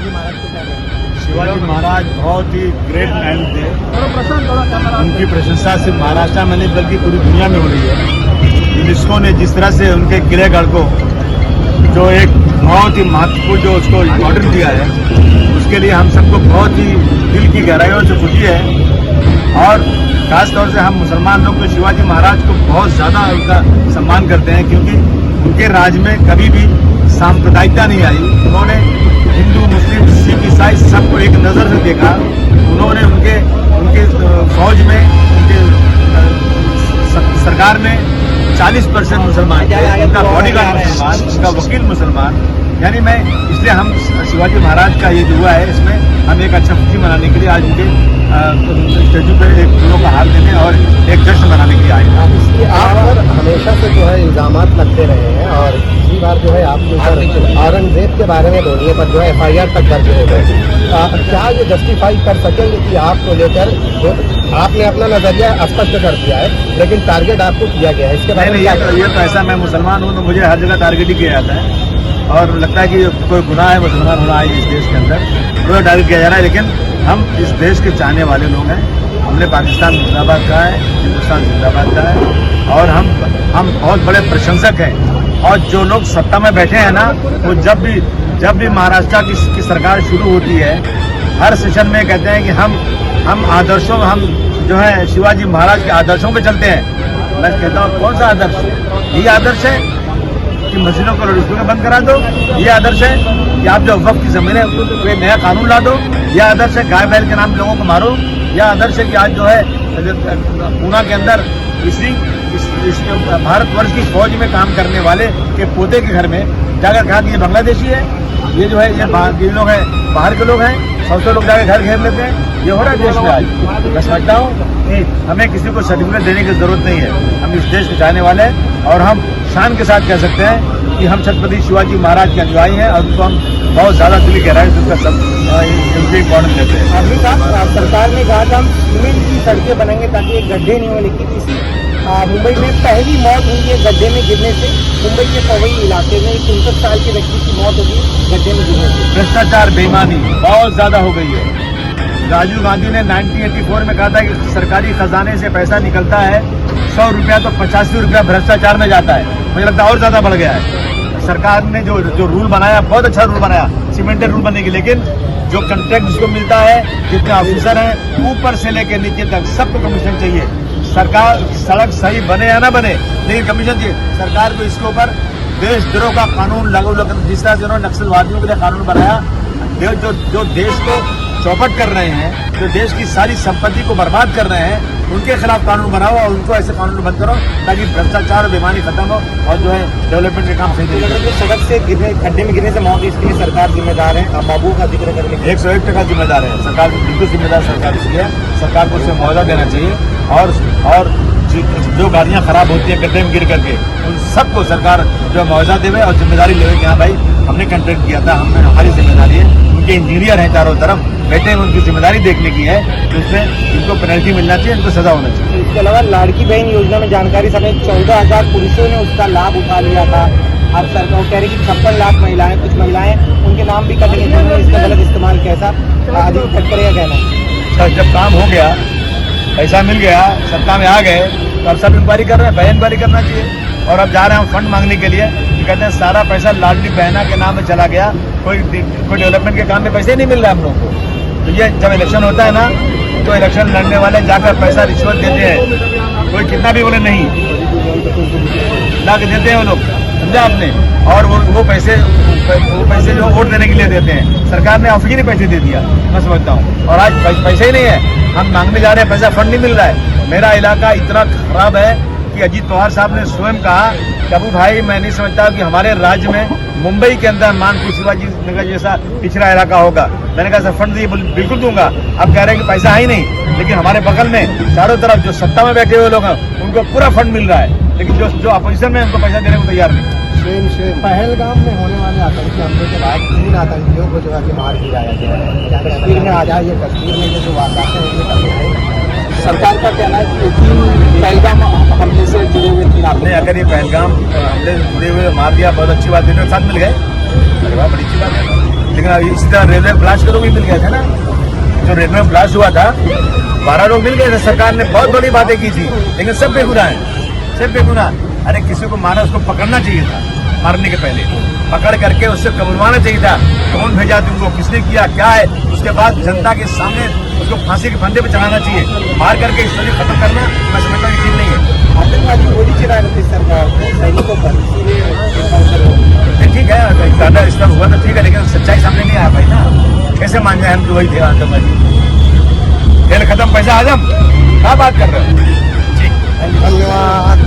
शिवाजी महाराज को क्या कहना है? शिवाजी महाराज बहुत ही ग्रेट मैन थे। उनकी प्रशंसा सिर्फ महाराष्ट्र में नहीं बल्कि पूरी दुनिया में हो रही है। यूनेस्को ने जिस तरह से उनके किलेगढ़ को जो एक बहुत ही महत्वपूर्ण जो उसको इम्पोर्टेंस दिया है, उसके लिए हम सबको बहुत ही दिल की गहराइयों से खुशी है। और खास तौर से हम मुसलमान लोग तो शिवाजी महाराज को बहुत ज़्यादा उनका सम्मान करते हैं, क्योंकि उनके राज में कभी भी सांप्रदायिकता नहीं आई। उन्होंने हिंदू, मुस्लिम, सिख, ईसाई सबको एक नज़र से देखा। उन्होंने उनके फौज में, उनके सरकार में 40% मुसलमान थे, उनका बॉडीगार्ड मुसलमान, उनका वकील मुसलमान। यानी मैं इसलिए हम शिवाजी महाराज का ये जो हुआ है, इसमें हम एक अच्छा खुशी मनाने के लिए आज उनके स्टेचू पे एक फूलों का हार देने और एक जश्न मनाने के लिए आए। आप पर हमेशा से जो है इल्जामात लगते रहे हैं और इसी बार जो है आप औरंगजेब के बारे में बोलने पर जो है FIR तक दर्ज हो गए। क्या ये जस्टिफाई कर सकेंगे कि आपको लेकर आपने अपना नजरिया स्पष्ट कर दिया है, लेकिन टारगेट आपको किया गया है, इसके बारे में ये तो ऐसा, मैं मुसलमान हूँ तो मुझे हर जगह टारगेट ही किया जाता है और लगता है कि कोई गुनाह है मुसलमान होना है इस देश के अंदर, तो टारगेट किया जा रहा है। लेकिन हम इस देश के चाहने वाले लोग हैं। हमने पाकिस्तान जिंदाबाद कहा है, हिंदुस्तान जिंदाबाद कहा है और हम बहुत बड़े प्रशंसक हैं। और जो लोग सत्ता में बैठे हैं ना, वो जब भी महाराष्ट्र की सरकार शुरू होती है, हर सेशन में कहते हैं कि हम आदर्शों, हम जो है शिवाजी महाराज के आदर्शों पे चलते हैं। मैं कहता हूँ कौन सा आदर्श? ये आदर्श है कि मस्जिदों को लाउडस्पीकर बंद करा दो? ये आदर्श है कि आप जो वक्फ की जमीन है कोई नया कानून ला दो? यह आदर्श है गाय बैल के नाम लोगों को मारो? यह आदर्श है कि आज जो है पूना के अंदर इस भारतवर्ष की फौज में काम करने वाले के पोते के घर में जाकर कहा कि ये बांग्लादेशी है, ये जो है ये लोग हैं, बाहर के लोग हैं, 100 लोग जाकर घर घेर लेते हैं। ये हो रहा है देश में आज। मैं समझता हूँ कि हमें किसी को सर्टिफिकेट देने की जरूरत नहीं है। हम इस देश के चाहने वाले हैं और हम शान के साथ कह सकते हैं कि हम छत्रपति शिवाजी महाराज के अनुयायी हैं और उनको हम बहुत ज़्यादा दिल गहराई से उनका सब उनके इम्पोर्टेंस देते हैं। अभी सरकार ने कहा था हम सीमेंट की सड़कें बनाएंगे ताकि एक गड्ढे नहीं हो, लेकिन इसी मुंबई में पहली मौत हुई है गड्ढे में गिरने से। मुंबई के पवई इलाके में 63 साल के व्यक्ति की मौत होगी गड्ढे में गिरने से। भ्रष्टाचार, बेईमानी बहुत ज्यादा हो गई है। राजीव गांधी ने 1984 में कहा था कि सरकारी खजाने से पैसा निकलता है 100 रुपया तो 85 रुपया भ्रष्टाचार में जाता है। मुझे लगता है और ज्यादा बढ़ गया है। सरकार ने जो रूल बनाया, बहुत अच्छा रूल बनाया, सीमेंटेड रूल बनने की, लेकिन जो कंट्रैक्ट जिसको मिलता है, जितने ऑफिसर हैं ऊपर से लेकर नीचे तक सबको कमीशन चाहिए। सरकार सड़क सही बने या ना बने, लेकिन कमीशन चाहिए। सरकार को इसके ऊपर देशद्रोह का कानून लागू, जिस तरह से उन्होंने नक्सलवादियों के लिए कानून बनाया, जो देश को चौपट कर रहे हैं, जो देश की सारी संपत्ति को बर्बाद कर रहे हैं, उनके खिलाफ कानून बनाओ और उनको ऐसे कानून बंद करो ताकि भ्रष्टाचार और बेईमानी खत्म हो और जो है डेवलपमेंट के काम सही तरीके से। सड़क से खड्डे में गिरने से मौत, इसके लिए सरकार जिम्मेदार है। आप बाबू का जिक्र करने 101% जिम्मेदार है सरकार, बिल्कुल जिम्मेदार सरकार इसलिए है। सरकार को उससे मुआवजा देना चाहिए और जो गाड़ियाँ खराब होती है गड्ढे में गिर करके, उन सबको सरकार जो मुआवजा देवे और जिम्मेदारी लेवे कि हाँ भाई हमने कॉन्ट्रैक्ट किया था, हमने, हमारी जिम्मेदारी है। उनके इंजीनियर हैं चारों तरफ बैठे हैं, उनकी जिम्मेदारी देखने की है, तो इसमें इनको पेनल्टी मिलना चाहिए, इनको सजा होना चाहिए। इसके अलावा लाड़की बहन योजना में जानकारी समेत 14,000 पुरुषों ने उसका लाभ उठा लिया था। अब सरकार कह रही कि 56 लाख महिलाएं, कुछ महिलाएं उनके नाम भी कटेंगे जिन्होंने इसका गलत इस्तेमाल किया था। अधिक तटकरे का कहना जब काम हो गया, पैसा मिल गया, सत्ता में आ गए, तो अब सब इंक्वायरी कर रहे हैं, बहन इंक्वायरी करना चाहिए। और अब जा रहे हैं हम फंड मांगने के लिए, तो कहते हैं सारा पैसा लाडली बहना के नाम में चला गया, कोई डेवलपमेंट के काम में पैसे नहीं मिल रहा है हम लोग को। तो ये जब इलेक्शन होता है ना, तो इलेक्शन लड़ने वाले जाकर पैसा रिश्वत देते हैं, कोई कितना भी बोले नहीं ला के देते हैं वो लोग, समझा आपने। और वो पैसे जो वोट देने के लिए देते हैं, सरकार ने ऑफिशियली पैसे दे दिया, मैं समझता हूँ। और आज पैसे ही नहीं है, हम मांगने जा रहे हैं, पैसा फंड नहीं मिल रहा है। मेरा इलाका इतना खराब है कि अजीत पवार साहब ने स्वयं कहा कि अबू भाई मैं नहीं समझता कि हमारे राज्य में मुंबई के अंदर मानपुर शिवाजी नगर जैसा पिछड़ा इलाका होगा। मैंने कहा सर फंड दिए, बिल्कुल दूंगा। अब कह रहे हैं कि पैसा है ही नहीं, लेकिन हमारे बगल में चारों तरफ जो सत्ता में बैठे हुए लोग हैं उनको पूरा फंड मिल रहा है, लेकिन जो अपोजिशन में उनको पैसा देने को तैयार नहीं। पहलगाम में होने वाले आतंकी हमले के बाद 3 आतंकियों को जो है कि मार गिराया गया है। कश्मीर में आ जाए, ये कश्मीर में जो वारदातें हैं, सरकार का कहना है कि 3 पहलगाम हमले से जुड़े हुए 3 आपने, अगर ये पहलगाम हमले से जुड़े हुए मार दिया, बहुत अच्छी बात है, साथ मिल गए, बड़ी अच्छी बात है। लेकिन इसी तरह रेलवे ब्लास्ट को भी मिल गया था ना, जो रेलवे में ब्लास्ट हुआ था 12 लोग मिल गए थे। सरकार ने बहुत बड़ी बातें की थी, लेकिन सब बेगुनाह है, सब बेगुनाह। अरे किसी को मारा उसको पकड़ना चाहिए था, मारने के पहले पकड़ करके उससे कबूलवाना चाहिए था, कौन भेजा तुमको, किसने किया, क्या है। उसके बाद जनता के सामने उसको फांसी के फंदे पे चढ़ाना चाहिए। मार करके स्टोरी खत्म करना मैं समझता हूँ ठीक नहीं है। आतंकवादी गोली चला रहे थे सरकार सैनिकों पर, ठीक है, ज्यादा इस तरह हुआ तो ठीक है, लेकिन सच्चाई सामने नहीं आ पाई ना। कैसे मान जाए हम कि वही थे आतंकवादी। खेल खत्म, पैसा हजम, क्या बात कर रहे हो। धन्यवाद।